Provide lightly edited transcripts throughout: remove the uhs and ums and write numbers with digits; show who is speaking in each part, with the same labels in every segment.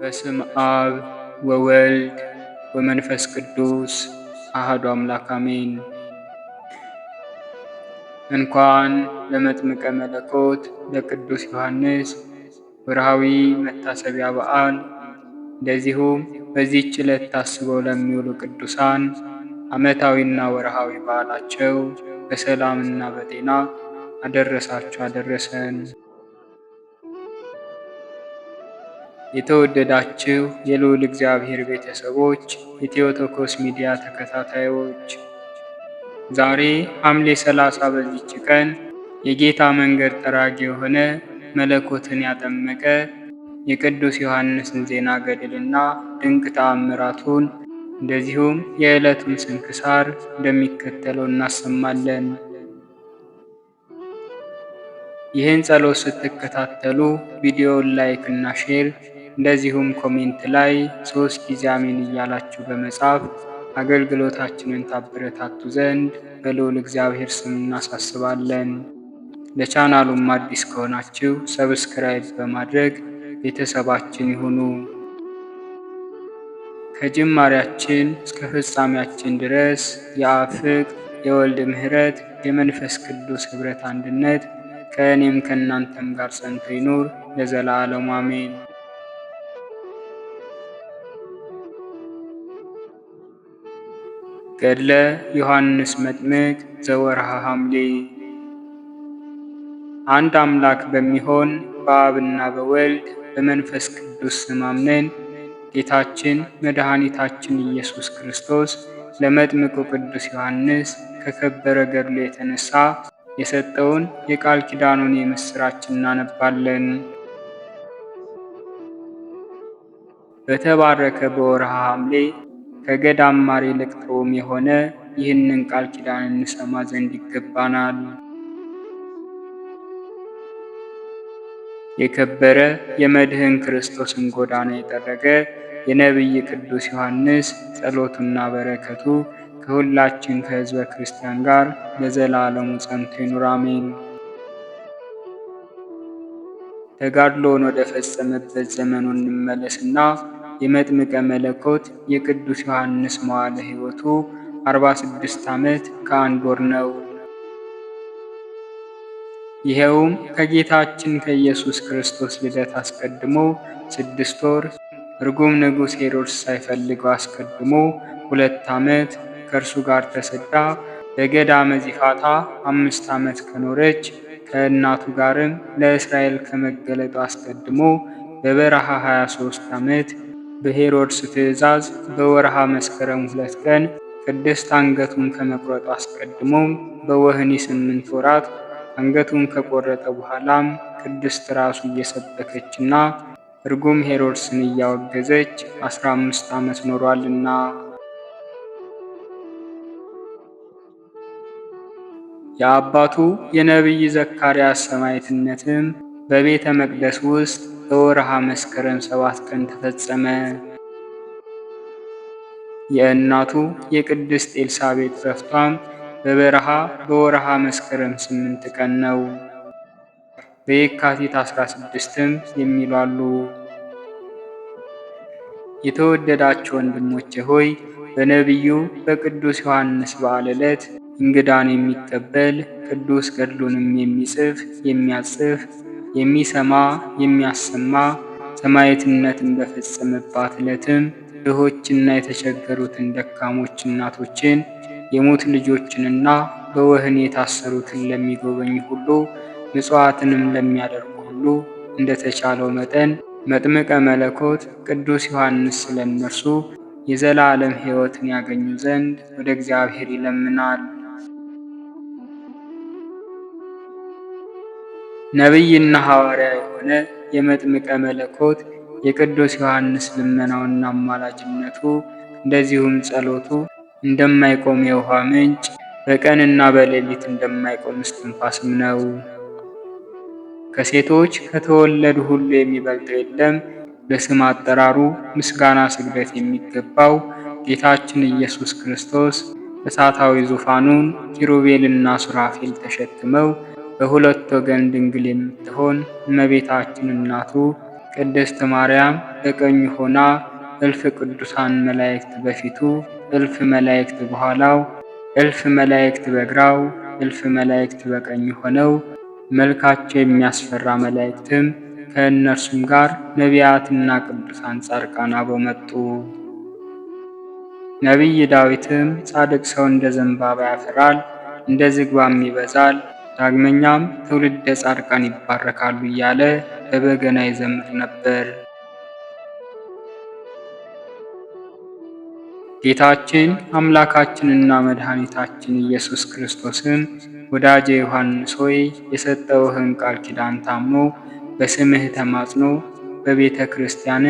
Speaker 1: በስም አብ ወወልድ ወመንፈስ ቅዱስ አሐዱ አምላክ አሜን። እንኳን ለመጥምቀ መለኮት ለቅዱስ ዮሐንስ ወርሃዊ መታሰቢያ በዓል እንደዚሁም በዚህች ዕለት ታስበው ለሚውሉ ቅዱሳን ዓመታዊና ወርሃዊ በዓላቸው በሰላምና በጤና አደረሳችሁ አደረሰን። የተወደዳችሁ የልዑል እግዚአብሔር ቤተሰቦች፣ የቴዎቶኮስ ሚዲያ ተከታታዮች፣ ዛሬ ሐምሌ 30 በዚች ቀን የጌታ መንገድ ጠራጊ የሆነ መለኮትን ያጠመቀ የቅዱስ ዮሐንስን ዜና ገድልና ድንቅ ተአምራቱን እንደዚሁም የዕለቱን ስንክሳር እንደሚከተለው እናሰማለን። ይህን ጸሎት ስትከታተሉ ቪዲዮውን ላይክ እና ሼር እንደዚሁም ኮሜንት ላይ 3 ጊዜ አሜን እያላችሁ በመጻፍ አገልግሎታችንን ታበረታቱ ዘንድ በልዑል እግዚአብሔር ስም እናሳስባለን። ለቻናሉም አዲስ ከሆናችሁ ሰብስክራይብ በማድረግ ቤተሰባችን ይሁኑ። ከጅማሬያችን እስከ ፍጻሜያችን ድረስ የአብ ፍቅር፣ የወልድ ምሕረት፣ የመንፈስ ቅዱስ ኅብረት አንድነት ከእኔም ከእናንተም ጋር ጸንቶ ይኑር ለዘላለሙ አሜን። ገድለ ዮሐንስ መጥምቅ ዘወርሃ ሐምሌ። አንድ አምላክ በሚሆን በአብና በወልድ በመንፈስ ቅዱስ ስም አምነን ጌታችን መድኃኒታችን ኢየሱስ ክርስቶስ ለመጥምቁ ቅዱስ ዮሐንስ ከከበረ ገድሉ የተነሳ የሰጠውን የቃል ኪዳኑን የምሥራች እናነባለን። በተባረከ በወርሃ ሐምሌ ከገዳም ማር ይልቅ ጥዑም የሆነ ይህንን ቃል ኪዳን እንሰማ ዘንድ ይገባናል። የከበረ የመድህን ክርስቶስን ጎዳና የጠረገ የነቢይ ቅዱስ ዮሐንስ ጸሎቱና በረከቱ ከሁላችን ከሕዝበ ክርስቲያን ጋር ለዘላለሙ ጸንቶ ይኑር አሜን። ተጋድሎውን ወደ ፈጸመበት ዘመኑ እንመለስና የመጥምቀ መለኮት የቅዱስ ዮሐንስ መዋዕለ ሕይወቱ 46 ዓመት ከ1 ወር ነው። ይኸውም ከጌታችን ከኢየሱስ ክርስቶስ ልደት አስቀድሞ 6 ወር፣ ርጉም ንጉሥ ሄሮድስ ሳይፈልገው አስቀድሞ 2 ዓመት ከእርሱ ጋር ተሰዳ በገዳመ ዚፋታ 5 ዓመት ከኖረች ከእናቱ ጋርም ለእስራኤል ከመገለጡ አስቀድሞ በበረሃ 23 ዓመት በሄሮድስ ትእዛዝ በወርሃ መስከረም 2 ቀን ቅድስት አንገቱን ከመቁረጡ አስቀድሞም በወህኒ 8 ወራት አንገቱን ከቆረጠ በኋላም ቅድስት ራሱ እየሰበከችና ርጉም ሄሮድስን እያወገዘች 15 ዓመት ኖሯልና። የአባቱ የነቢይ ዘካርያስ ሰማዕትነትም በቤተ መቅደስ ውስጥ በወርሃ መስከረም 7 ቀን ተፈጸመ። የእናቱ የቅድስት ኤልሳቤጥ ዕረፍቷም በበረሃ በወርሃ መስከረም 8 ቀን ነው። በየካቲት 16ም የሚሉ አሉ። የተወደዳችሁ ወንድሞቼ ሆይ በነቢዩ በቅዱስ ዮሐንስ በዓል ዕለት እንግዳን የሚቀበል ቅዱስ ገድሉንም የሚጽፍ የሚያጽፍ የሚሰማ የሚያሰማ ሰማዕትነትን በፈጸመባት ዕለትም ድሆችና የተቸገሩትን ደካሞች እናቶችን የሙት ልጆችንና በወህኒ የታሰሩትን ለሚጎበኝ ሁሉ ምጽዋትንም ለሚያደርጉ ሁሉ እንደተቻለው መጠን መጥምቀ መለኮት ቅዱስ ዮሐንስ ስለ እነርሱ የዘላለም ሕይወትን ያገኙ ዘንድ ወደ እግዚአብሔር ይለምናል። ነቢይና ሐዋርያ የሆነ የመጥምቀ መለኮት የቅዱስ ዮሐንስ ልመናውና አማላጅነቱ እንደዚሁም ጸሎቱ እንደማይቆም የውሃ ምንጭ በቀንና በሌሊት እንደማይቆም እስትንፋስም ነው። ከሴቶች ከተወለዱ ሁሉ የሚበልጠው የለም። በስም አጠራሩ ምስጋና ስግደት የሚገባው ጌታችን ኢየሱስ ክርስቶስ እሳታዊ ዙፋኑን ኪሩቤልና ሱራፌል ተሸክመው በሁለት ወገን ድንግል የምትሆን እመቤታችን እናቱ ቅድስት ማርያም በቀኙ ሆና እልፍ ቅዱሳን መላእክት በፊቱ፣ እልፍ መላእክት በኋላው፣ እልፍ መላእክት በግራው፣ እልፍ መላእክት በቀኙ ሆነው መልካቸው የሚያስፈራ መላእክትም ከእነርሱም ጋር ነቢያትና ቅዱሳን ጻድቃን አበው መጡ። ነቢይ ዳዊትም ጻድቅ ሰው እንደ ዘንባባ ያፈራል፣ እንደ ዝግባም ይበዛል፣ ዳግመኛም ትውልደ ጻድቃን ይባረካሉ እያለ በበገና ይዘምር ነበር። ጌታችን አምላካችንና መድኃኒታችን ኢየሱስ ክርስቶስም ወዳጄ ዮሐንስ ሆይ የሰጠውህን ቃል ኪዳን ታምኖ በስምህ ተማጽኖ በቤተ ክርስቲያን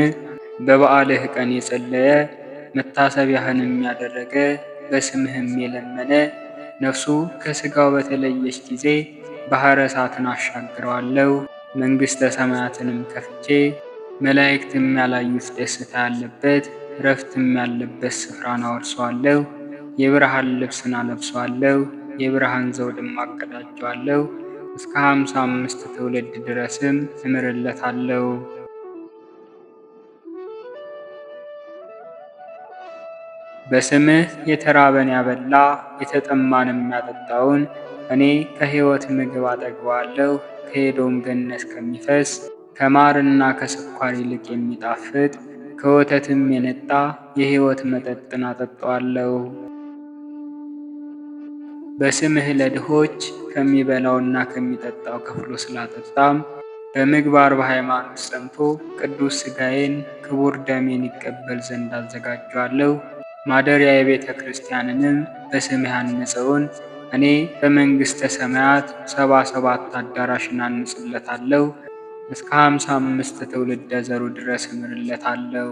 Speaker 1: በበዓልህ ቀን የጸለየ መታሰቢያህንም ያደረገ በስምህም የለመነ ነፍሱ ከሥጋው በተለየች ጊዜ ባሕረ እሳትን አሻግረዋለሁ፣ መንግሥተ ሰማያትንም ከፍቼ መላእክትም ያላዩት ደስታ ያለበት ረፍትም ያለበት ስፍራን አወርሰዋለሁ። የብርሃን ልብስን አለብሰዋለሁ፣ የብርሃን ዘውድም አቀዳጀዋለሁ። እስከ 55 ትውልድ ድረስም እምርለታለሁ። በስምህ የተራበን ያበላ የተጠማንም ያጠጣውን እኔ ከሕይወት ምግብ አጠግበዋለሁ። ከኤዶም ገነት ከሚፈስ ከማርና ከስኳር ይልቅ የሚጣፍጥ ከወተትም የነጣ የሕይወት መጠጥን አጠጣዋለሁ። በስምህ ለድሆች ከሚበላውና ከሚጠጣው ከፍሎ ስላጠጣም በምግባር በሃይማኖት ጸንቶ ቅዱስ ሥጋዬን ክቡር ደሜን ይቀበል ዘንድ አዘጋጀዋለሁ። ማደሪያ የቤተ ክርስቲያንንም በስምህ ያነጸውን እኔ በመንግሥተ ሰማያት 77 አዳራሽን አንጽለታለሁ። እስከ 55 ትውልደ ዘሩ ድረስ እምርለታለሁ።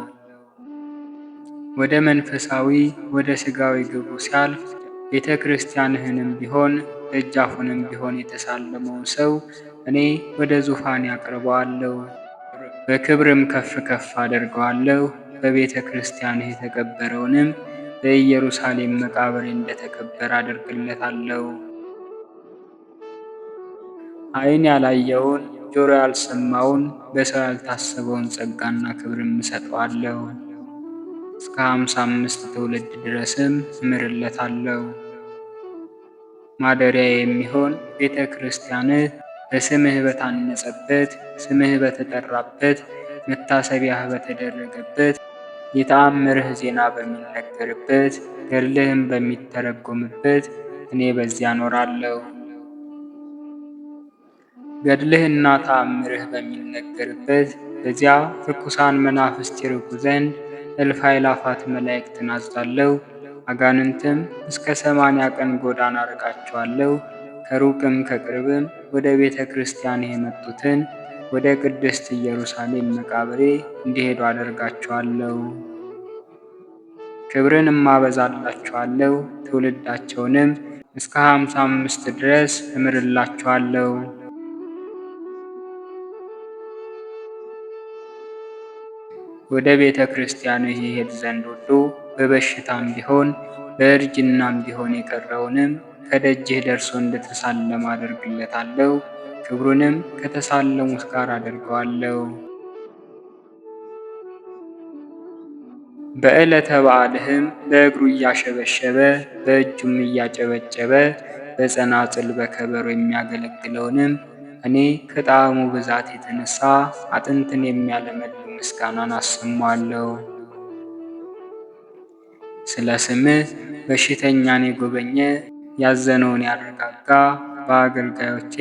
Speaker 1: ወደ መንፈሳዊ ወደ ሥጋዊ ግብሩ ሲያልፍ ቤተ ክርስቲያንህንም ቢሆን ደጃፉንም ቢሆን የተሳለመውን ሰው እኔ ወደ ዙፋን ያቀርበዋለሁ፣ በክብርም ከፍ ከፍ አደርገዋለሁ። በቤተ ክርስቲያንህ የተቀበረውንም በኢየሩሳሌም መቃብሬ እንደተቀበረ አደርግለታለሁ። ዓይን ያላየውን ጆሮ ያልሰማውን በሰው ያልታሰበውን ጸጋና ክብርም እሰጠዋለሁ። እስከ 55 ትውልድ ድረስም እምርለታለሁ። ማደሪያ የሚሆን ቤተ ክርስቲያንህ በስምህ በታነጸበት ስምህ በተጠራበት መታሰቢያህ በተደረገበት የተአምርህ ዜና በሚነገርበት ገድልህም በሚተረጎምበት እኔ በዚያ እኖራለሁ። ገድልህና ተአምርህ በሚነገርበት በዚያ ርኩሳን መናፍስት ይርቁ ዘንድ እልፍ አእላፋት መላእክትን አዛለሁ። አጋንንትም እስከ 80 ቀን ጎዳና አርቃቸዋለሁ። ከሩቅም ከቅርብም ወደ ቤተ ክርስቲያን የመጡትን ወደ ቅድስት ኢየሩሳሌም መቃብሬ እንዲሄዱ አደርጋቸዋለሁ። ክብርንም አበዛላቸዋለሁ። ትውልዳቸውንም እስከ 55 ድረስ እምርላቸዋለሁ። ወደ ቤተ ክርስቲያን ይሄድ ዘንድ ሁሉ በበሽታም ቢሆን በእርጅናም ቢሆን የቀረውንም ከደጅህ ደርሶ እንደተሳለመ አደርግለታለሁ። ክብሩንም ከተሳለሙት ጋር አደርገዋለሁ። በዕለተ በዓልህም በእግሩ እያሸበሸበ በእጁም እያጨበጨበ በጸናጽል በከበሮ የሚያገለግለውንም እኔ ከጣዕሙ ብዛት የተነሳ አጥንትን የሚያለመልም ምስጋናን አሰማዋለሁ። ስለ ስምህ በሽተኛን የጎበኘ ያዘነውን ያረጋጋ በአገልጋዮቼ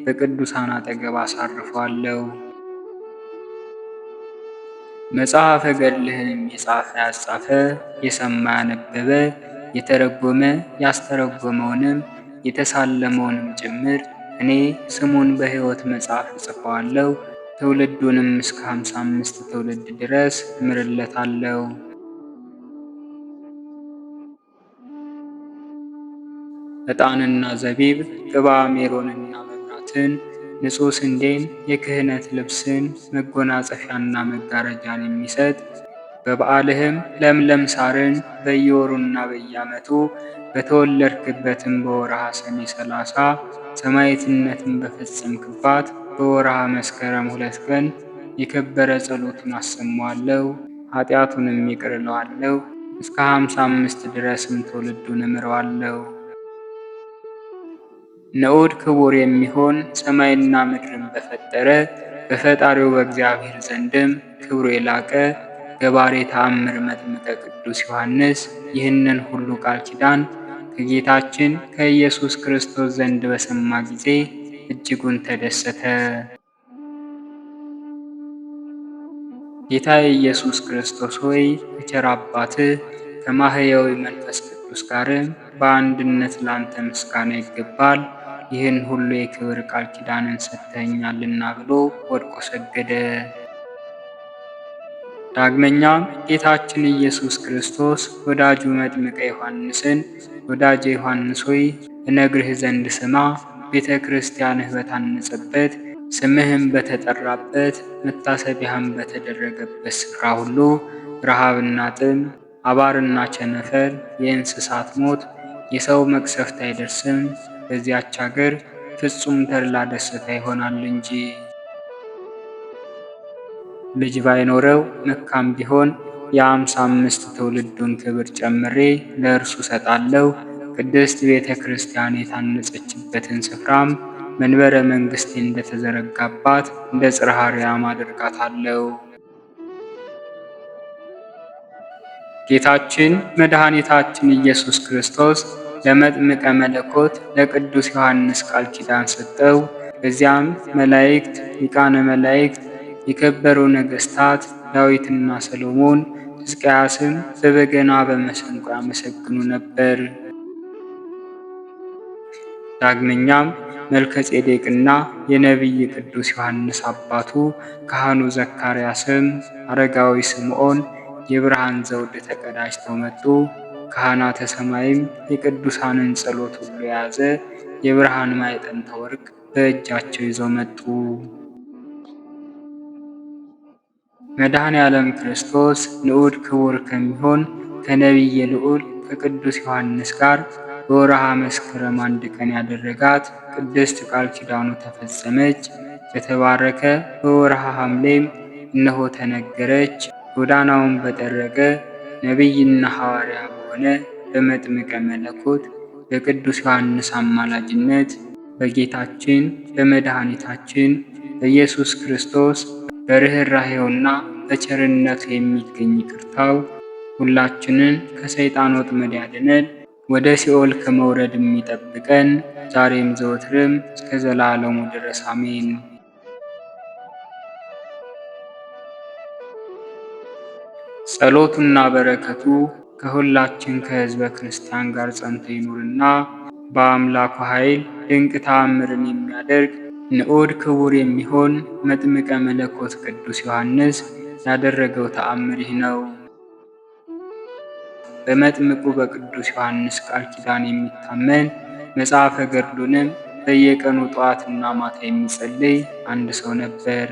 Speaker 1: በቅዱሳን አጠገብ አሳርፈዋለሁ። መጽሐፈ ገድልህንም የጻፈ ያጻፈ የሰማ ያነበበ የተረጎመ ያስተረጎመውንም የተሳለመውንም ጭምር እኔ ስሙን በሕይወት መጽሐፍ እጽፈዋለሁ። ትውልዱንም እስከ 55 ትውልድ ድረስ እምርለታለሁ። ዕጣንና ዘቢብ፣ ቅባ ሜሮንና መብራትን፣ ንጹሕ ስንዴን፣ የክህነት ልብስን፣ መጎናጸፊያና መጋረጃን የሚሰጥ በበዓልህም ለምለም ሳርን በየወሩና በየዓመቱ በተወለድክበትም በወርሃ ሰኔ 30 ሰማዕትነትን በፈጸምክባት በወርሃ መስከረም 2 ቀን የከበረ ጸሎቱን አሰማዋለሁ፣ ኃጢአቱንም ይቅር እለዋለሁ። እስከ 55 ድረስም ትውልዱን እምረዋለሁ። ንዑድ ክቡር የሚሆን ሰማይና ምድርን በፈጠረ በፈጣሪው በእግዚአብሔር ዘንድም ክብሩ የላቀ ገባሬ ተአምር መጥምቀ ቅዱስ ዮሐንስ ይህንን ሁሉ ቃል ኪዳን ከጌታችን ከኢየሱስ ክርስቶስ ዘንድ በሰማ ጊዜ እጅጉን ተደሰተ። ጌታዬ ኢየሱስ ክርስቶስ ሆይ ከቸር አባትህ ከማህያዊ መንፈስ ቅዱስ ጋርም በአንድነት ላንተ ምስጋና ይገባል። ይህን ሁሉ የክብር ቃል ኪዳንን ሰጥተኸኛልና ብሎ ወድቆ ሰገደ። ዳግመኛም ጌታችን ኢየሱስ ክርስቶስ ወዳጁ መጥምቀ ዮሐንስን ወዳጄ ዮሐንስ ሆይ እነግርህ ዘንድ ስማ፣ ቤተ ክርስቲያንህ በታነጸበት ስምህም በተጠራበት መታሰቢያህም በተደረገበት ስፍራ ሁሉ ረሃብና ጥም፣ አባርና ቸነፈር፣ የእንስሳት ሞት፣ የሰው መቅሰፍት አይደርስም። በዚያች አገር ፍጹም ተድላ ደስታ ይሆናል እንጂ። ልጅ ባይኖረው መካም ቢሆን የ55 ትውልዱን ክብር ጨምሬ ለእርሱ ሰጣለሁ። ቅድስት ቤተ ክርስቲያን የታነጸችበትን ስፍራም መንበረ መንግሥቴ እንደተዘረጋባት እንደ ጽርሐ አርያም አደርጋታለሁ። ጌታችን መድኃኒታችን ኢየሱስ ክርስቶስ ለመጥምቀ መለኮት ለቅዱስ ዮሐንስ ቃል ኪዳን ሰጠው። በዚያም መላእክት፣ ሊቃነ መላእክት፣ የከበሩ ነገሥታት ዳዊትና ሰሎሞን፣ ሕዝቅያስም በበገና በመሰንቆ ያመሰግኑ ነበር። ዳግመኛም መልከ ጼዴቅና የነቢይ ቅዱስ ዮሐንስ አባቱ ካህኑ ዘካርያስም አረጋዊ ስምዖን የብርሃን ዘውድ ተቀዳጅተው መጡ። ካህናተ ሰማይም የቅዱሳንን ጸሎት ሁሉ የያዘ የብርሃን ማዕጠንተ ወርቅ በእጃቸው ይዘው መጡ። መድኃኔ ዓለም ክርስቶስ ንዑድ ክቡር ከሚሆን ከነቢየ ልዑል ከቅዱስ ዮሐንስ ጋር በወርሃ መስከረም 1 ቀን ያደረጋት ቅድስት ቃል ኪዳኑ ተፈጸመች። በተባረከ በወርሃ ሐምሌም እነሆ ተነገረች። ጎዳናውን በጠረገ ነቢይና ሐዋርያ በሆነ በመጥምቀ መለኮት በቅዱስ ዮሐንስ አማላጅነት በጌታችን በመድኃኒታችን በኢየሱስ ክርስቶስ በርኅራኄውና በቸርነቱ የሚገኝ ይቅርታው ሁላችንን ከሰይጣን ወጥመድ ያድነን፣ ወደ ሲኦል ከመውረድ የሚጠብቀን ዛሬም ዘወትርም እስከ ዘላለሙ ድረስ አሜን። ጸሎቱና በረከቱ ከሁላችን ከሕዝበ ክርስቲያን ጋር ጸንቶ ይኑርና በአምላኩ ኃይል ድንቅ ተአምርን የሚያደርግ ንዑድ ክቡር የሚሆን መጥምቀ መለኮት ቅዱስ ዮሐንስ ያደረገው ተአምር ይህ ነው። በመጥምቁ በቅዱስ ዮሐንስ ቃል ኪዳን የሚታመን መጽሐፈ ገድሉንም በየቀኑ ጠዋትና ማታ የሚጸልይ አንድ ሰው ነበር።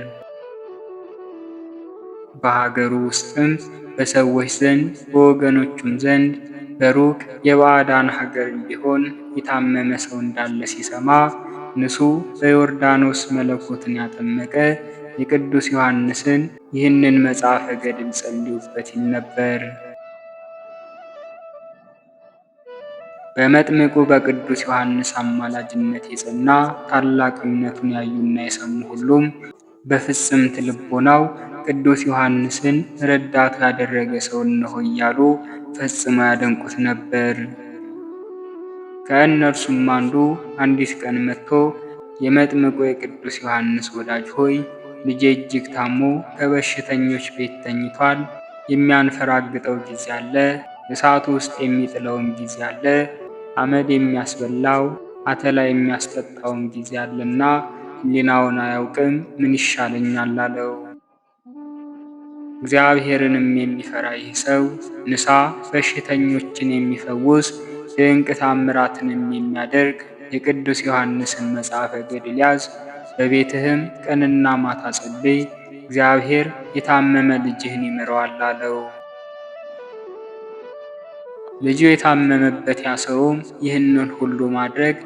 Speaker 1: በሀገሩ ውስጥም በሰዎች ዘንድ በወገኖቹም ዘንድ በሩቅ የባዕዳን ሀገር ቢሆን የታመመ ሰው እንዳለ ሲሰማ ንሱ በዮርዳኖስ መለኮትን ያጠመቀ የቅዱስ ዮሐንስን ይህንን መጽሐፈ ገድል ጸልዩበት ይል ነበር። በመጥምቁ በቅዱስ ዮሐንስ አማላጅነት የጸና ታላቅ እምነቱን ያዩና የሰሙ ሁሉም በፍጽምት ልቦናው ቅዱስ ዮሐንስን ረዳቱ ያደረገ ሰው እነሆ እያሉ ፈጽመው ያደንቁት ነበር። ከእነርሱም አንዱ አንዲት ቀን መጥቶ የመጥምቁ የቅዱስ ዮሐንስ ወዳጅ ሆይ ልጄ እጅግ ታሞ ከበሽተኞች ቤት ተኝቷል። የሚያንፈራግጠው ጊዜ አለ፣ እሳቱ ውስጥ የሚጥለውም ጊዜ አለ፣ አመድ የሚያስበላው አተላ የሚያስጠጣውም ጊዜ አለና ሕሊናውን አያውቅም፣ ምን ይሻለኛል አለው። እግዚአብሔርንም የሚፈራ ይህ ሰው ንሳ በሽተኞችን የሚፈውስ ድንቅ ታምራትንም የሚያደርግ የቅዱስ ዮሐንስን መጽሐፈ ገድል ያዝ፣ በቤትህም ቀንና ማታ ጸልይ፣ እግዚአብሔር የታመመ ልጅህን ይምረዋል አለው። ልጁ የታመመበት ያ ሰውም ይህንን ሁሉ ማድረግ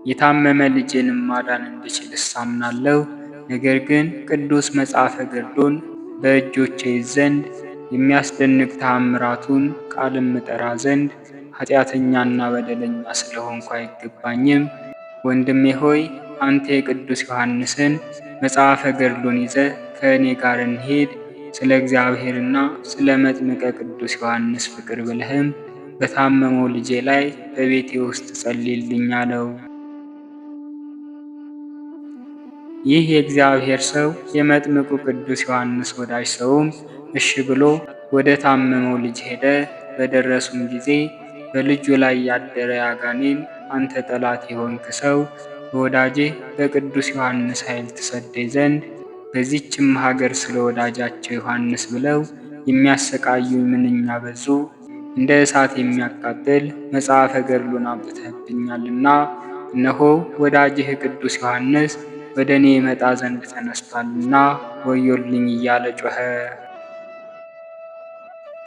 Speaker 1: የታመመ ልጄንም ማዳን እንድችል እሳምናለሁ፣ ነገር ግን ቅዱስ መጽሐፈ ገድሉን በእጆቼ ይዝ ዘንድ የሚያስደንቅ ተአምራቱን ቃልም እጠራ ዘንድ ኃጢአተኛና በደለኛ ስለሆንኩ አይገባኝም። ወንድሜ ሆይ አንተ የቅዱስ ዮሐንስን መጽሐፈ ገድሉን ይዘህ ከእኔ ጋር እንሂድ። ስለ እግዚአብሔርና ስለ መጥምቀ ቅዱስ ዮሐንስ ፍቅር ብለህም በታመመው ልጄ ላይ በቤቴ ውስጥ ጸልይልኝ አለው። ይህ የእግዚአብሔር ሰው የመጥምቁ ቅዱስ ዮሐንስ ወዳጅ ሰውም እሺ ብሎ ወደ ታመመው ልጅ ሄደ። በደረሱም ጊዜ በልጁ ላይ ያደረ አጋኔን አንተ ጠላት የሆንክ ሰው በወዳጄ በቅዱስ ዮሐንስ ኃይል ትሰደይ ዘንድ በዚችም ሀገር ስለ ወዳጃቸው ዮሐንስ ብለው የሚያሰቃዩኝ ምንኛ በዙ። እንደ እሳት የሚያቃጥል መጽሐፈ ገድሉን አምጥተህብኛልና እነሆ ወዳጅህ ቅዱስ ዮሐንስ ወደ እኔ ይመጣ ዘንድ ተነስቷልና ወዮልኝ እያለ ጮኸ።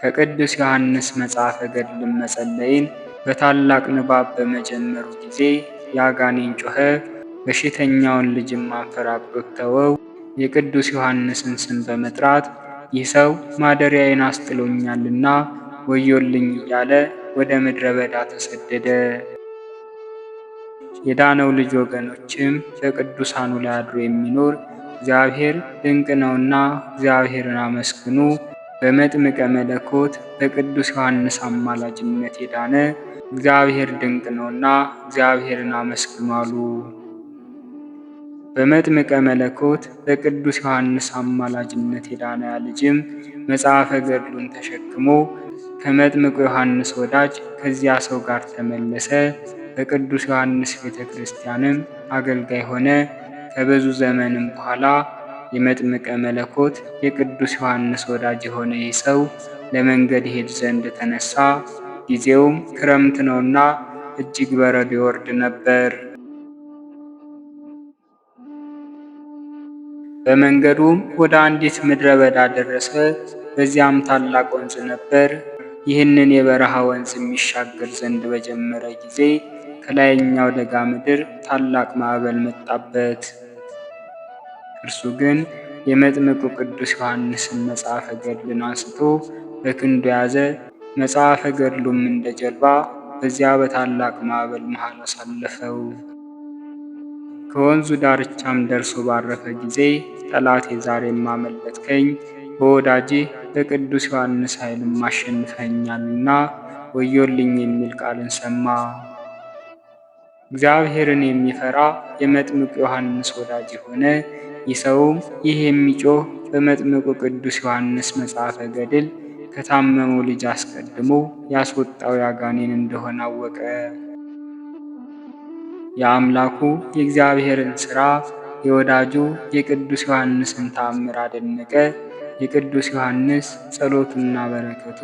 Speaker 1: ከቅዱስ ዮሐንስ መጽሐፈ ገድልን መጸለይን በታላቅ ንባብ በመጀመሩ ጊዜ የአጋኔን ጮኸ። በሽተኛውን ልጅም አንፈራግጦት ተወው። የቅዱስ ዮሐንስን ስም በመጥራት ይህ ሰው ማደሪያዬን አስጥሎኛልና ወዮልኝ እያለ ወደ ምድረ በዳ ተሰደደ። የዳነው ልጅ ወገኖችም በቅዱሳኑ ላይ አድሮ የሚኖር እግዚአብሔር ድንቅ ነውና እግዚአብሔርን አመስግኑ። በመጥምቀ መለኮት በቅዱስ ዮሐንስ አማላጅነት የዳነ እግዚአብሔር ድንቅ ነውና እግዚአብሔርን አመስግኑ አሉ። በመጥምቀ መለኮት በቅዱስ ዮሐንስ አማላጅነት የዳነ ያ ልጅም መጽሐፈ ገድሉን ተሸክሞ ከመጥምቁ ዮሐንስ ወዳጅ ከዚያ ሰው ጋር ተመለሰ። በቅዱስ ዮሐንስ ቤተ ክርስቲያንም አገልጋይ ሆነ። ከብዙ ዘመንም በኋላ የመጥምቀ መለኮት የቅዱስ ዮሐንስ ወዳጅ የሆነ ይህ ሰው ለመንገድ ይሄድ ዘንድ ተነሳ። ጊዜውም ክረምት ነውና እጅግ በረዶ ይወርድ ነበር። በመንገዱም ወደ አንዲት ምድረ በዳ ደረሰ። በዚያም ታላቅ ወንዝ ነበር። ይህንን የበረሃ ወንዝ የሚሻገር ዘንድ በጀመረ ጊዜ ከላይኛው ደጋ ምድር ታላቅ ማዕበል መጣበት። እርሱ ግን የመጥምቁ ቅዱስ ዮሐንስን መጽሐፈ ገድልን አንስቶ በክንዱ ያዘ። መጽሐፈ ገድሉም እንደ ጀልባ በዚያ በታላቅ ማዕበል መሃል አሳለፈው። ከወንዙ ዳርቻም ደርሶ ባረፈ ጊዜ ጠላቴ ዛሬም አመለጥከኝ፣ በወዳጄ በቅዱስ ዮሐንስ ኃይልም አሸንፈኛልና ወዮልኝ የሚል ቃልን ሰማ። እግዚአብሔርን የሚፈራ የመጥምቁ ዮሐንስ ወዳጅ የሆነ ይህ ሰውም ይህ የሚጮህ በመጥምቁ ቅዱስ ዮሐንስ መጽሐፈ ገድል ከታመመው ልጅ አስቀድሞ ያስወጣው ያጋኔን እንደሆነ አወቀ። የአምላኩ የእግዚአብሔርን ሥራ የወዳጁ የቅዱስ ዮሐንስን ተአምር አደነቀ። የቅዱስ ዮሐንስ ጸሎቱና በረከቱ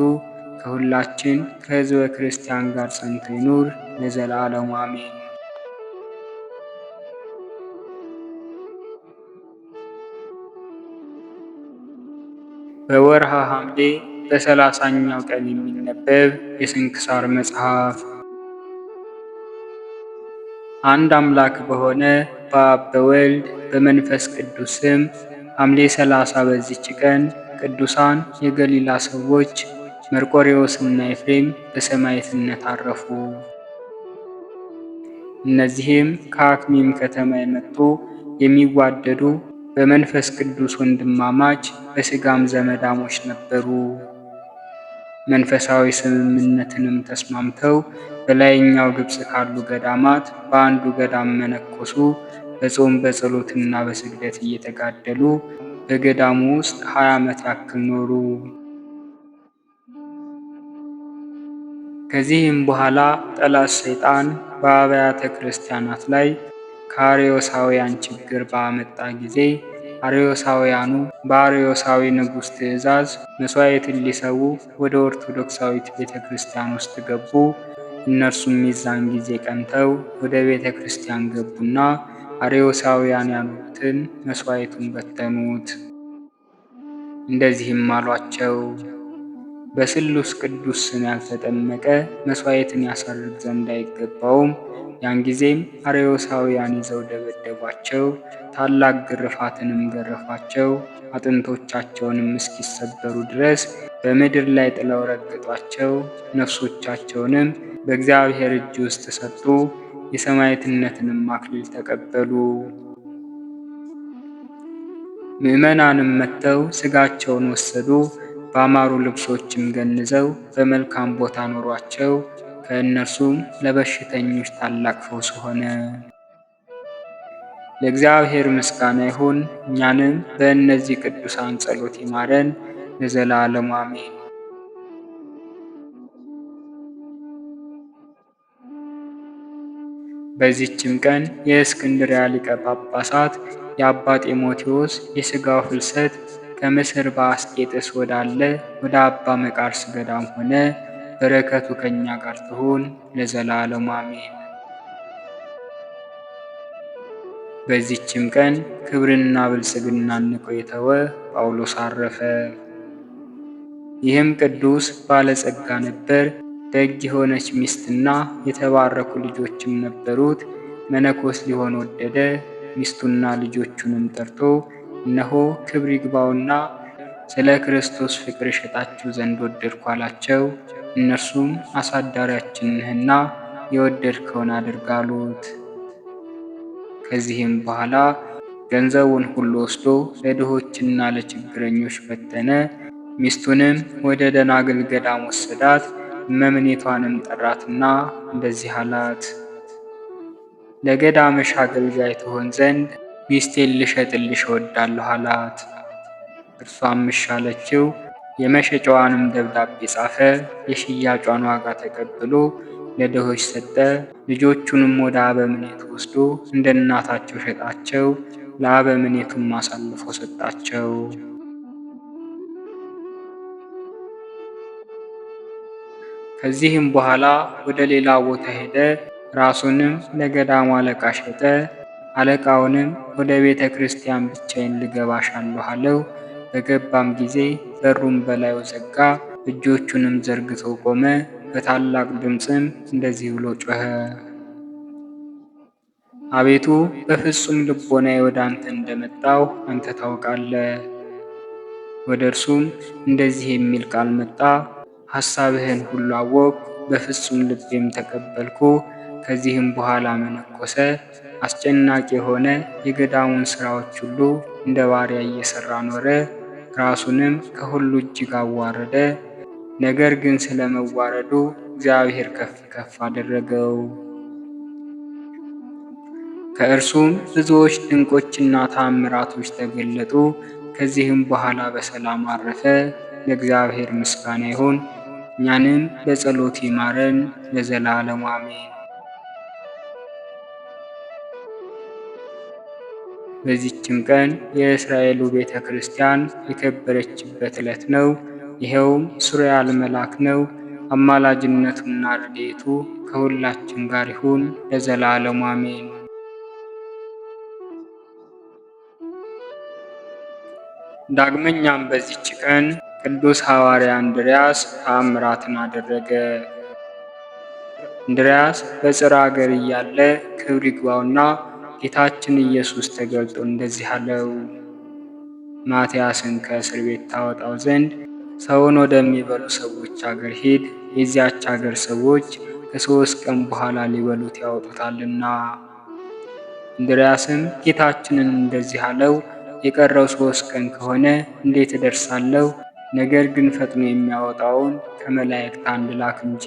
Speaker 1: ከሁላችን ከሕዝበ ክርስቲያን ጋር ጸንቶ ይኑር ለዘላለሙ አሜን። በወርሃ ሐምሌ በ30ኛው ቀን የሚነበብ የስንክሳር መጽሐፍ። አንድ አምላክ በሆነ በአብ በወልድ በመንፈስ ቅዱስ ስም ሐምሌ 30 በዚች ቀን ቅዱሳን የገሊላ ሰዎች መርቆሬዎስና ኤፍሬም በሰማዕትነት አረፉ። እነዚህም ከአክሚም ከተማ የመጡ የሚዋደዱ በመንፈስ ቅዱስ ወንድማማች በሥጋም ዘመዳሞች ነበሩ። መንፈሳዊ ስምምነትንም ተስማምተው በላይኛው ግብፅ ካሉ ገዳማት በአንዱ ገዳም መነኮሱ። በጾም በጸሎትና በስግደት እየተጋደሉ በገዳሙ ውስጥ 20 ዓመት ያክል ኖሩ። ከዚህም በኋላ ጠላት ሰይጣን በአብያተ ክርስቲያናት ላይ ከአርዮሳውያን ችግር ባመጣ ጊዜ አርዮሳውያኑ በአርዮሳዊ ንጉሥ ትእዛዝ መሥዋዕትን ሊሰዉ ወደ ኦርቶዶክሳዊት ቤተ ክርስቲያን ውስጥ ገቡ። እነርሱም የዛን ጊዜ ቀንተው ወደ ቤተ ክርስቲያን ገቡና አርዮሳውያን ያሉትን መሥዋዕቱን በተኑት። እንደዚህም አሏቸው፣ በስሉስ ቅዱስ ስም ያልተጠመቀ መሥዋዕትን ያሳርግ ዘንድ አይገባውም። ያን ጊዜም አርዮሳውያን ይዘው ደበደቧቸው፣ ታላቅ ግርፋትንም ገረፏቸው። አጥንቶቻቸውንም እስኪሰበሩ ድረስ በምድር ላይ ጥለው ረገጧቸው። ነፍሶቻቸውንም በእግዚአብሔር እጅ ውስጥ ሰጡ። የሰማዕትነትንም አክሊል ተቀበሉ። ምዕመናንም መጥተው ሥጋቸውን ወሰዱ። ባማሩ ልብሶችም ገንዘው በመልካም ቦታ ኖሯቸው። ከእነርሱም ለበሽተኞች ታላቅ ፈውስ ሆነ። ለእግዚአብሔር ምስጋና ይሁን። እኛንም በእነዚህ ቅዱሳን ጸሎት ይማረን ለዘላለሙ አሜን። በዚህችም ቀን የእስክንድርያ ሊቀ ጳጳሳት የአባ ጢሞቴዎስ የሥጋው ፍልሰት ከምስር በአስቄጥስ ወዳለ ወደ አባ መቃርስ ገዳም ሆነ። በረከቱ ከእኛ ጋር ትሁን ለዘላለሙ አሜን። በዚህችም ቀን ክብርና ብልጽግናን ንቆ የተወ ጳውሎስ አረፈ። ይህም ቅዱስ ባለጸጋ ነበር። ደግ የሆነች ሚስትና የተባረኩ ልጆችም ነበሩት። መነኮስ ሊሆን ወደደ። ሚስቱና ልጆቹንም ጠርቶ እነሆ ክብር ይግባውና ስለ ክርስቶስ ፍቅር እሸጣችሁ ዘንድ ወደድኩ አላቸው። እነርሱም አሳዳሪያችን ነህና የወደድከውን አድርግ አሉት። ከዚህም በኋላ ገንዘቡን ሁሉ ወስዶ ለድሆችና ለችግረኞች በተነ። ሚስቱንም ወደ ደናግል ገዳም ወሰዳት። እመምኔቷንም ጠራትና እንደዚህ አላት፣ ለገዳምሽ አገልጋይ ትሆን ዘንድ ሚስቴን ልሸጥልሽ እወዳለሁ አላት። እርሷም እሺ አለችው። የመሸጫዋንም ደብዳቤ ጻፈ። የሽያጯን ዋጋ ተቀብሎ ለድሆች ሰጠ። ልጆቹንም ወደ አበምኔቱ ወስዶ እንደ እናታቸው ሸጣቸው። ለአበምኔቱም አሳልፎ ሰጣቸው። ከዚህም በኋላ ወደ ሌላ ቦታ ሄደ። ራሱንም ለገዳሙ አለቃ ሸጠ። አለቃውንም ወደ ቤተ ክርስቲያን ብቻዬን ልገባ እሻለሁ አለው። በገባም ጊዜ በሩን በላዩ ዘጋ። እጆቹንም ዘርግቶ ቆመ። በታላቅ ድምፅም እንደዚህ ብሎ ጮኸ፣ አቤቱ በፍጹም ልቦናዬ ወደ አንተ እንደመጣሁ አንተ ታውቃለህ። ወደ እርሱም እንደዚህ የሚል ቃል መጣ፣ ሐሳብህን ሁሉ አወቅሁ፣ በፍጹም ልቤም ተቀበልኩ። ከዚህም በኋላ መነኮሰ። አስጨናቂ የሆነ የገዳሙን ሥራዎች ሁሉ እንደ ባሪያ እየሠራ ኖረ። ራሱንም ከሁሉ እጅግ አዋረደ። ነገር ግን ስለ መዋረዱ እግዚአብሔር ከፍ ከፍ አደረገው። ከእርሱም ብዙዎች ድንቆችና ተአምራቶች ተገለጡ። ከዚህም በኋላ በሰላም አረፈ። ለእግዚአብሔር ምስጋና ይሁን። እኛንም በጸሎት ይማረን ለዘላለሙ አሜን። በዚህችም ቀን የእስራኤሉ ቤተ ክርስቲያን የከበረችበት ዕለት ነው። ይኸውም ሱሪያል መልአክ ነው። አማላጅነቱና ረድኤቱ ከሁላችን ጋር ይሁን ለዘላለሙ አሜን። ዳግመኛም በዚህች ቀን ቅዱስ ሐዋርያ እንድርያስ ተአምራትን አደረገ። እንድርያስ በጽርዓ አገር እያለ ክብር ይግባውና ጌታችን ኢየሱስ ተገልጦ እንደዚህ አለው፣ ማትያስን ከእስር ቤት ታወጣው ዘንድ ሰውን ወደሚበሉ ሰዎች አገር ሂድ። የዚያች አገር ሰዎች ከ3 ቀን በኋላ ሊበሉት ያወጡታልና። እንድርያስም ጌታችንን እንደዚህ አለው፣ የቀረው 3 ቀን ከሆነ እንዴት እደርሳለሁ? ነገር ግን ፈጥኖ የሚያወጣውን ከመላእክት አንድ ላክ እንጂ።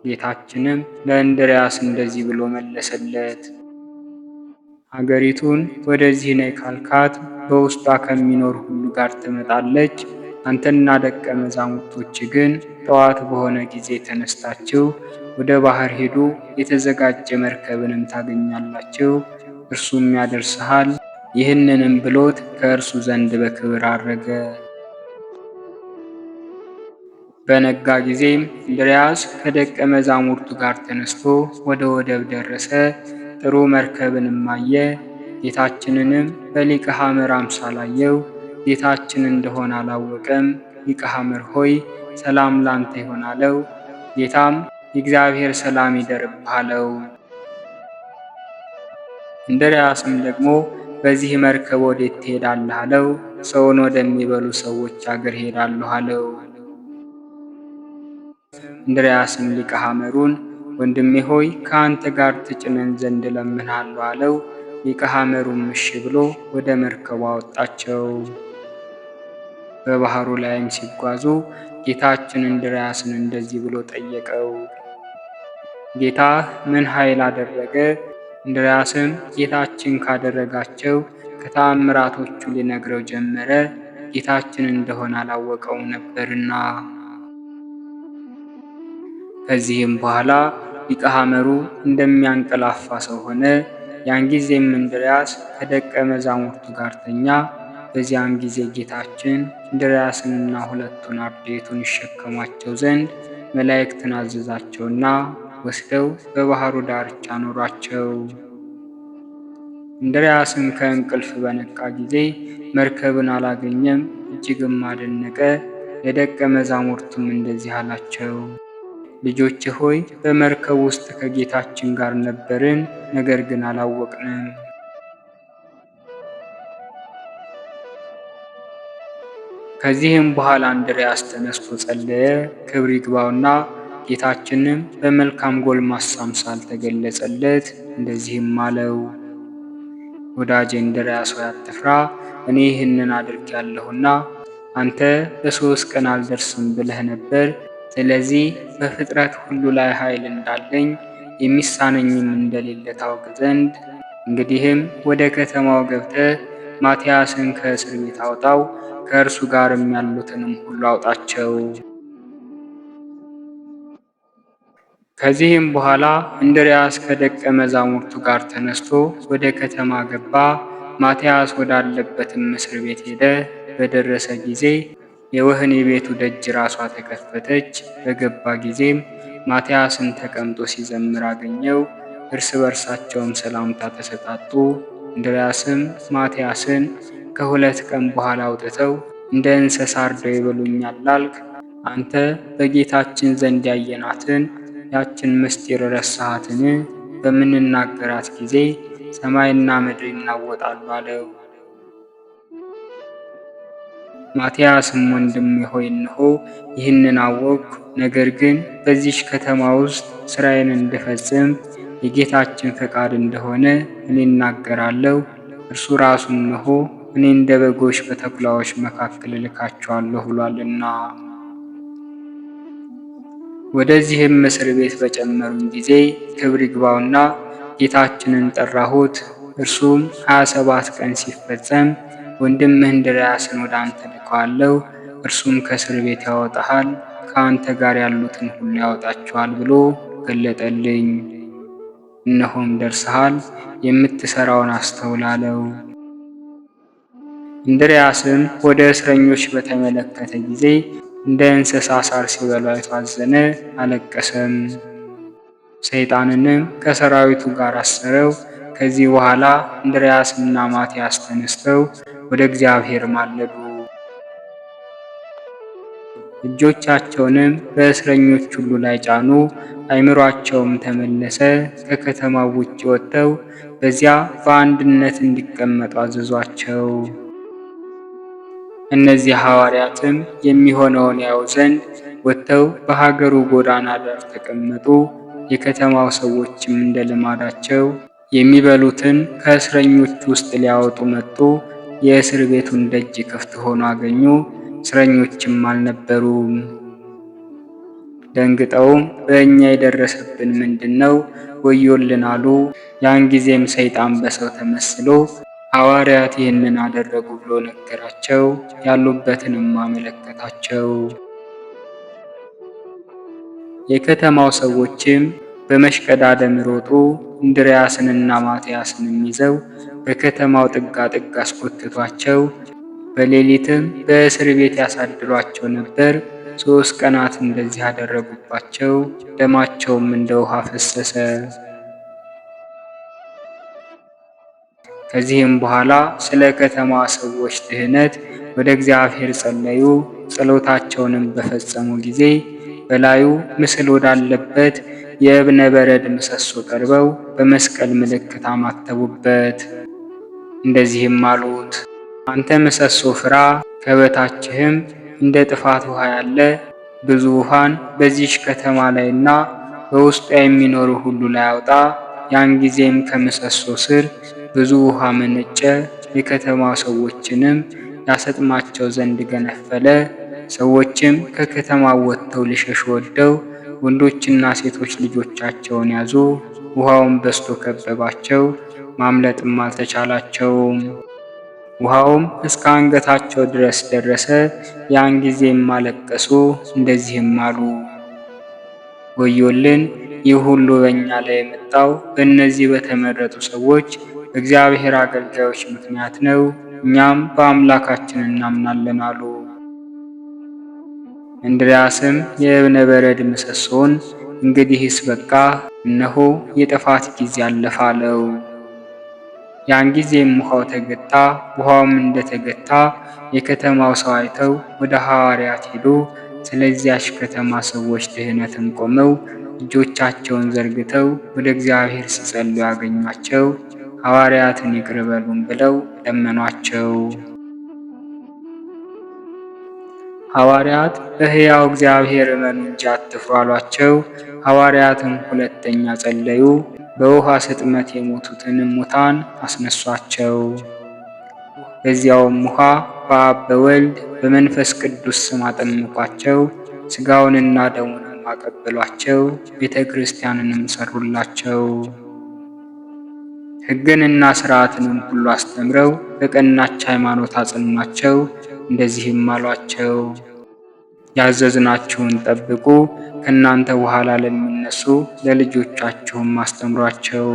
Speaker 1: ጌታችንም ለእንድርያስ እንደዚህ ብሎ መለሰለት፣ አገሪቱን ወደዚህ ነይ ካልካት በውስጧ ከሚኖር ሁሉ ጋር ትመጣለች። አንተና ደቀ መዛሙርቶች ግን ጠዋት በሆነ ጊዜ ተነስታችሁ ወደ ባህር ሄዱ፣ የተዘጋጀ መርከብንም ታገኛላችሁ፣ እርሱም ያደርስሃል። ይህንንም ብሎት ከእርሱ ዘንድ በክብር አረገ። በነጋ ጊዜም እንድርያስ ከደቀ መዛሙርቱ ጋር ተነስቶ ወደ ወደብ ደረሰ። ጥሩ መርከብንም አየ። ጌታችንንም በሊቀ ሐመር አምሳል አየው። ጌታችን እንደሆነ አላወቀም። ሊቀ ሐመር ሆይ ሰላም ላንተ ይሆን አለው። ጌታም የእግዚአብሔር ሰላም ይደርብህ አለው። እንድርያስም ደግሞ በዚህ መርከብ ወዴት ትሄዳለህ አለው። ሰውን ወደሚበሉ ሰዎች አገር ሄዳለሁ አለው። እንድርያስም ሊቀ ሐመሩን ወንድሜ ሆይ ከአንተ ጋር ትጭነን ዘንድ እለምንሃለሁ አለው። ሊቀ ሐመሩም እሺ ብሎ ወደ መርከቡ አወጣቸው። በባህሩ ላይም ሲጓዙ ጌታችን እንድርያስን እንደዚህ ብሎ ጠየቀው፣ ጌታህ ምን ኃይል አደረገ? እንድርያስም ጌታችን ካደረጋቸው ከተአምራቶቹ ሊነግረው ጀመረ። ጌታችን እንደሆነ አላወቀውም ነበርና። ከዚህም በኋላ ሊቀ ሐመሩ እንደሚያንቀላፋ ሰው ሆነ። ያን ጊዜም እንድርያስ ከደቀ መዛሙርቱ ጋር ተኛ። በዚያም ጊዜ ጌታችን እንድርያስንና ሁለቱን አርድእቱን ይሸከሟቸው ዘንድ መላእክትን አዘዛቸውና ወስደው በባህሩ ዳርቻ አኖሯቸው። እንድርያስም ከእንቅልፍ በነቃ ጊዜ መርከብን አላገኘም፣ እጅግም አደነቀ። ለደቀ መዛሙርቱም እንደዚህ አላቸው፣ ልጆቼ ሆይ በመርከብ ውስጥ ከጌታችን ጋር ነበርን፣ ነገር ግን አላወቅንም። ከዚህም በኋላ እንድርያስ ተነስቶ ጸለየ። ክብር ይግባውና ጌታችንም በመልካም ጎልማሳ አምሳል ተገለጸለት፣ እንደዚህም አለው፣ ወዳጄ እንድርያስ ሆይ አትፍራ፣ እኔ ይህንን አድርጌያለሁና አንተ በ3 ቀን አልደርስም ብለህ ነበር። ስለዚህ በፍጥረት ሁሉ ላይ ኃይል እንዳለኝ የሚሳነኝም እንደሌለ ታውቅ ዘንድ እንግዲህም ወደ ከተማው ገብተህ ማትያስን ከእስር ቤት አውጣው፣ ከእርሱ ጋርም ያሉትንም ሁሉ አውጣቸው። ከዚህም በኋላ እንድርያስ ከደቀ መዛሙርቱ ጋር ተነስቶ ወደ ከተማ ገባ። ማትያስ ወዳለበትም እስር ቤት ሄደ። በደረሰ ጊዜ የወህኒ ቤቱ ደጅ ራሷ ተከፈተች። በገባ ጊዜም ማትያስን ተቀምጦ ሲዘምር አገኘው። እርስ በርሳቸውም ሰላምታ ተሰጣጡ። እንድርያስም ማትያስን ከ2 ቀን በኋላ አውጥተው እንደ እንስሳ አርደው ይበሉኛል አልክ? አንተ በጌታችን ዘንድ ያየናትን ያችን ምስጢር ረሳሃትን? በምንናገራት ጊዜ ሰማይና ምድር ይናወጣሉ አለው። ማትያስም ወንድሜ ሆይ እነሆ ይህንን አወቅኩ፣ ነገር ግን በዚች ከተማ ውስጥ ስራዬን እንድፈጽም የጌታችን ፈቃድ እንደሆነ እኔ እናገራለሁ። እርሱ ራሱ እነሆ እኔ እንደ በጎች በተኩላዎች መካከል እልካቸዋለሁ ብሏልና። ወደዚህም እስር ቤት በጨመሩኝ ጊዜ ክብር ይግባውና ጌታችንን ጠራሁት። እርሱም 27 ቀን ሲፈጸም ወንድምህ እንድርያስን ወደ አንተ ልከዋለሁ፣ እርሱም ከእስር ቤት ያወጣሃል፣ ከአንተ ጋር ያሉትን ሁሉ ያወጣቸዋል ብሎ ገለጠልኝ። እነሆም ደርሰሃል፣ የምትሰራውን አስተውል አለው። እንድርያስም ወደ እስረኞች በተመለከተ ጊዜ እንደ እንስሳ ሳር ሲበሉ አይቶ አዘነ፣ አለቀሰም። ሰይጣንንም ከሰራዊቱ ጋር አሰረው። ከዚህ በኋላ እንድርያስና ማትያስ ተነስተው ወደ እግዚአብሔር ማለዱ። እጆቻቸውንም በእስረኞች ሁሉ ላይ ጫኑ። አእምሯቸውም ተመለሰ። ከከተማው ውጭ ወጥተው በዚያ በአንድነት እንዲቀመጡ አዘዟቸው። እነዚህ ሐዋርያትም የሚሆነውን ያዩ ዘንድ ወጥተው በሀገሩ ጎዳና ዳር ተቀመጡ። የከተማው ሰዎችም እንደ ልማዳቸው የሚበሉትን ከእስረኞች ውስጥ ሊያወጡ መጡ። የእስር ቤቱን ደጅ ክፍት ሆኖ አገኙ፣ እስረኞችም አልነበሩም። ደንግጠውም በእኛ የደረሰብን ምንድን ነው? ወዮልን አሉ። ያን ጊዜም ሰይጣን በሰው ተመስሎ ሐዋርያት ይህንን አደረጉ ብሎ ነገራቸው። ያሉበትንም አመለከታቸው። የከተማው ሰዎችም በመሽቀዳደም ሮጡ። እንድርያስንና ማትያስንም ይዘው በከተማው ጥጋጥግ አስጎተቷቸው። በሌሊትም በእስር ቤት ያሳድሯቸው ነበር። 3 ቀናት እንደዚህ አደረጉባቸው። ደማቸውም እንደ ውሃ ፈሰሰ። ከዚህም በኋላ ስለ ከተማዋ ሰዎች ድህነት ወደ እግዚአብሔር ጸለዩ። ጸሎታቸውንም በፈጸሙ ጊዜ በላዩ ምስል ወዳለበት የእብነ በረድ ምሰሶ ቀርበው በመስቀል ምልክት አማተቡበት። እንደዚህም አሉት፣ አንተ ምሰሶ ፍራ፣ ከበታችህም እንደ ጥፋት ውሃ ያለ ብዙ ውሃን በዚች ከተማ ላይና በውስጧ የሚኖሩ ሁሉ ላይ አውጣ። ያን ጊዜም ከምሰሶ ስር ብዙ ውሃ መነጨ፣ የከተማው ሰዎችንም ያሰጥማቸው ዘንድ ገነፈለ። ሰዎችም ከከተማው ወጥተው ሊሸሹ ወደው ወንዶችና ሴቶች ልጆቻቸውን ያዙ። ውሃውን በስቶ ከበባቸው፣ ማምለጥም አልተቻላቸውም። ውሃውም እስከ አንገታቸው ድረስ ደረሰ። ያን ጊዜም አለቀሱ፣ እንደዚህም አሉ፣ ወዮልን! ይህ ሁሉ በእኛ ላይ የመጣው በእነዚህ በተመረጡ ሰዎች በእግዚአብሔር አገልጋዮች ምክንያት ነው። እኛም በአምላካችን እናምናለን አሉ። እንድርያስም የእብነ በረድ ምሰሶውን እንግዲህስ በቃ፣ እነሆ የጥፋት ጊዜ አለፈ አለው። ያን ጊዜም ውሃው ተገታ። ውሃውም እንደተገታ የከተማው ሰው አይተው ወደ ሐዋርያት ሄዱ። ስለዚያች ከተማ ሰዎች ድህነትን ቆመው እጆቻቸውን ዘርግተው ወደ እግዚአብሔር ሲጸልዩ ያገኟቸው። ሐዋርያትን ይቅር በሉን ብለው ለመኗቸው። ሐዋርያት በሕያው እግዚአብሔር እመኑ እንጂ አትፍሩ አሏቸው። ሐዋርያትም ሁለተኛ ጸለዩ። በውሃ ስጥመት የሞቱትንም ሙታን አስነሷቸው። በዚያውም ውሃ በአብ በወልድ በመንፈስ ቅዱስ ስም አጠመቋቸው። ሥጋውንና ደሙንም አቀበሏቸው። ቤተ ክርስቲያንንም ሰሩላቸው። ሕግንና ሥርዓትንም ሁሉ አስተምረው በቀናች ሃይማኖት አጸኗቸው። እንደዚህም አሏቸው፣ ያዘዝናችሁን ጠብቁ፣ ከእናንተ በኋላ ለሚነሱ ለልጆቻችሁም አስተምሯቸው።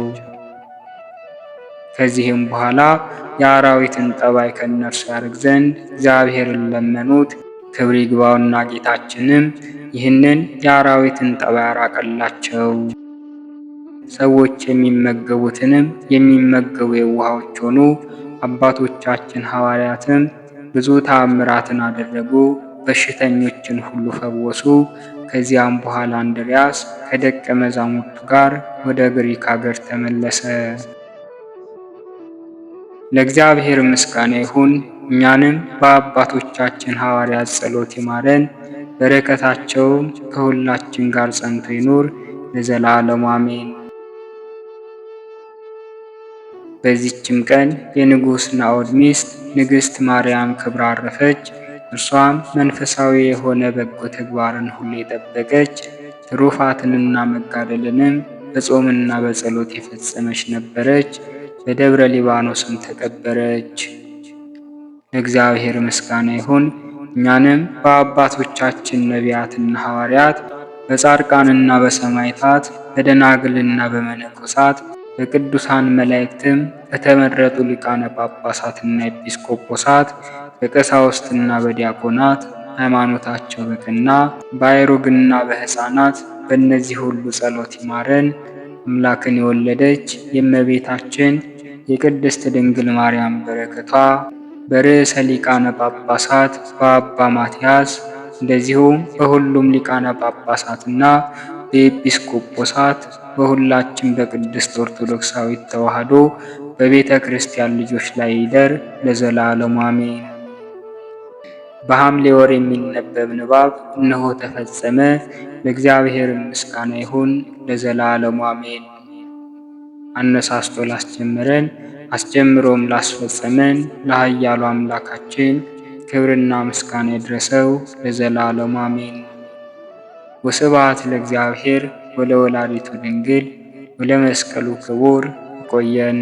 Speaker 1: ከዚህም በኋላ የአራዊትን ጠባይ ከእነርሱ ያርቅ ዘንድ እግዚአብሔርን ለመኑት። ክብር ይግባውና ጌታችንም ይህንን የአራዊትን ጠባይ አራቀላቸው። ሰዎች የሚመገቡትንም የሚመገቡ የዋሆች ሆኑ። አባቶቻችን ሐዋርያትም ብዙ ተአምራትን አደረጉ፣ በሽተኞችን ሁሉ ፈወሱ። ከዚያም በኋላ እንድርያስ ከደቀ መዛሙርቱ ጋር ወደ ግሪክ አገር ተመለሰ። ለእግዚአብሔር ምስጋና ይሁን። እኛንም በአባቶቻችን ሐዋርያት ጸሎት ይማረን፣ በረከታቸውም ከሁላችን ጋር ጸንቶ ይኑር ለዘላለሙ አሜን። በዚችም ቀን የንጉሥ ናዖድ ሚስት ንግሥት ማርያም ክብራ አረፈች። እርሷም መንፈሳዊ የሆነ በጎ ተግባርን ሁሉ የጠበቀች ትሩፋትንና መጋደልንም በጾምና በጸሎት የፈጸመች ነበረች። በደብረ ሊባኖስም ተቀበረች። ለእግዚአብሔር ምስጋና ይሁን። እኛንም በአባቶቻችን ነቢያትና ሐዋርያት በጻድቃንና በሰማዕታት በደናግልና በመነኮሳት በቅዱሳን መላእክትም በተመረጡ ሊቃነ ጳጳሳትና ኤጲስቆጶሳት በቀሳውስትና በዲያቆናት ሃይማኖታቸው በቀና በአይሩግና በሕፃናት በእነዚህ ሁሉ ጸሎት ይማረን። አምላክን የወለደች የእመቤታችን የቅድስት ድንግል ማርያም በረከቷ በርዕሰ ሊቃነ ጳጳሳት በአባ ማትያስ እንደዚሁም በሁሉም ሊቃነ ጳጳሳትና በኤጲስቆጶሳት በሁላችን በቅድስት ኦርቶዶክሳዊት ተዋሕዶ በቤተ ክርስቲያን ልጆች ላይ ይደር ለዘላለሙ አሜን። በሐምሌ ወር የሚነበብ ንባብ እነሆ ተፈጸመ። ለእግዚአብሔር ምስጋና ይሁን ለዘላለሙ አሜን። አነሳስቶ ላስጀመረን አስጀምሮም ላስፈጸመን ለኃያሉ አምላካችን ክብርና ምስጋና ይድረሰው ለዘላለሙ አሜን። ወስብሐት ለእግዚአብሔር ወለወላዲቱ ድንግል ወለመስቀሉ ክቡር። ይቆየን።